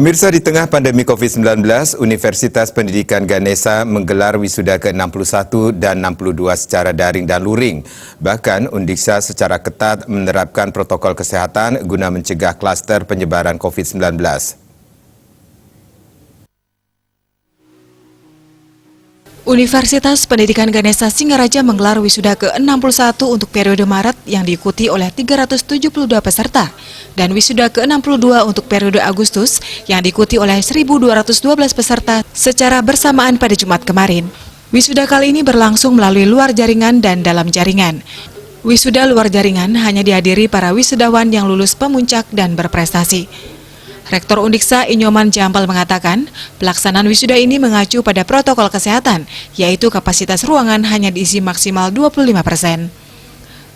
Pemirsa, di tengah pandemi COVID-19, Universitas Pendidikan Ganesha menggelar wisuda ke-61 dan 62 secara daring dan luring. Bahkan, Undiksa secara ketat menerapkan protokol kesehatan guna mencegah klaster penyebaran COVID-19. Universitas Pendidikan Ganesha Singaraja menggelar wisuda ke-61 untuk periode Maret yang diikuti oleh 372 peserta dan wisuda ke-62 untuk periode Agustus yang diikuti oleh 1.212 peserta secara bersamaan pada Jumat kemarin. Wisuda kali ini berlangsung melalui luar jaringan dan dalam jaringan. Wisuda luar jaringan hanya dihadiri para wisudawan yang lulus pemuncak dan berprestasi. Rektor Undiksa Inyoman Jampal mengatakan, pelaksanaan wisuda ini mengacu pada protokol kesehatan, yaitu kapasitas ruangan hanya diisi maksimal 25%.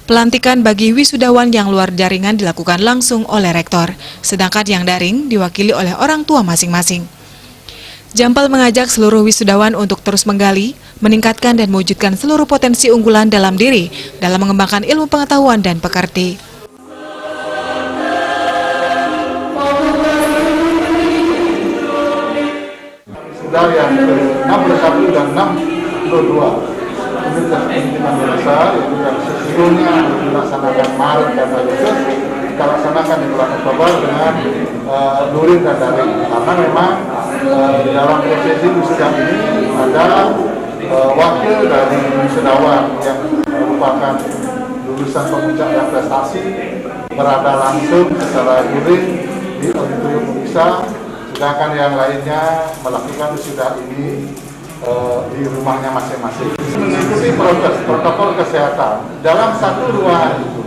Pelantikan bagi wisudawan yang luar jaringan dilakukan langsung oleh rektor, sedangkan yang daring diwakili oleh orang tua masing-masing. Jampal mengajak seluruh wisudawan untuk terus menggali, meningkatkan dan mewujudkan seluruh potensi unggulan dalam diri dalam mengembangkan ilmu pengetahuan dan pekerti. Yang ke-61 dan 62 Universitas Pendidikan Ganesha yang sesungguhnya dilaksanakan Maret dan Agustus kita laksanakan di bulan Oktober dengan luring dan daring, karena memang dalam prosesi wisuda ini ada wakil dari wisudawan yang merupakan lulusan pemuncak dan prestasi berada langsung secara luring di auditorium Undiksa, sedangkan yang lainnya melakukan wisuda ini di rumahnya masing-masing. Mengikuti protokol kesehatan dalam satu ruangan itu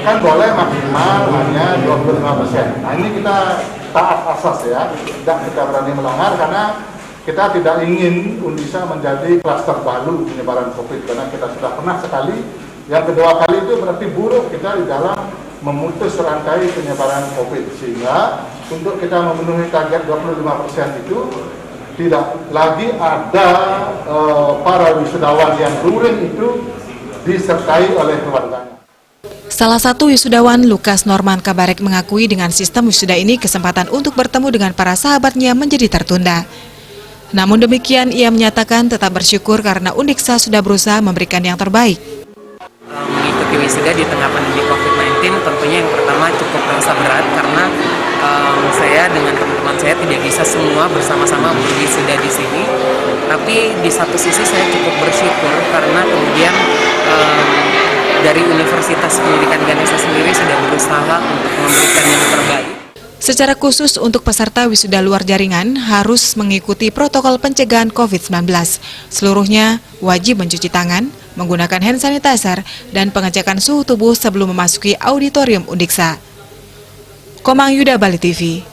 kan boleh maksimal hanya 25%. Nah, ini kita taat asas ya, tidak kita berani melanggar karena kita tidak ingin Undiksa menjadi klaster baru penyebaran COVID, karena kita sudah pernah sekali. Yang kedua kali itu berarti buruk kita di dalam memutus rantai penyebaran COVID, sehingga untuk kita memenuhi target 25% itu tidak lagi ada para wisudawan yang luring itu disertai oleh keluarganya. Salah satu wisudawan, Lukas Norman Kabarek, mengakui dengan sistem wisuda ini kesempatan untuk bertemu dengan para sahabatnya menjadi tertunda. Namun demikian, ia menyatakan tetap bersyukur karena Undiksa sudah berusaha memberikan yang terbaik. Mengikuti wisuda di tengah pandemi COVID-19 tentunya yang pertama cukup terasa berat karena saya dengan teman-teman saya tidak bisa semua bersama-sama berwisuda di sini. Tapi di satu sisi saya cukup bersyukur karena kemudian dari Universitas Pendidikan Ganesha sendiri sudah berusaha untuk memberikan yang terbaik. Secara khusus untuk peserta wisuda luar jaringan harus mengikuti protokol pencegahan COVID-19. Seluruhnya wajib mencuci tangan, menggunakan hand sanitizer, dan pengecekan suhu tubuh sebelum memasuki auditorium Undiksa. Komang Yuda, Bali TV.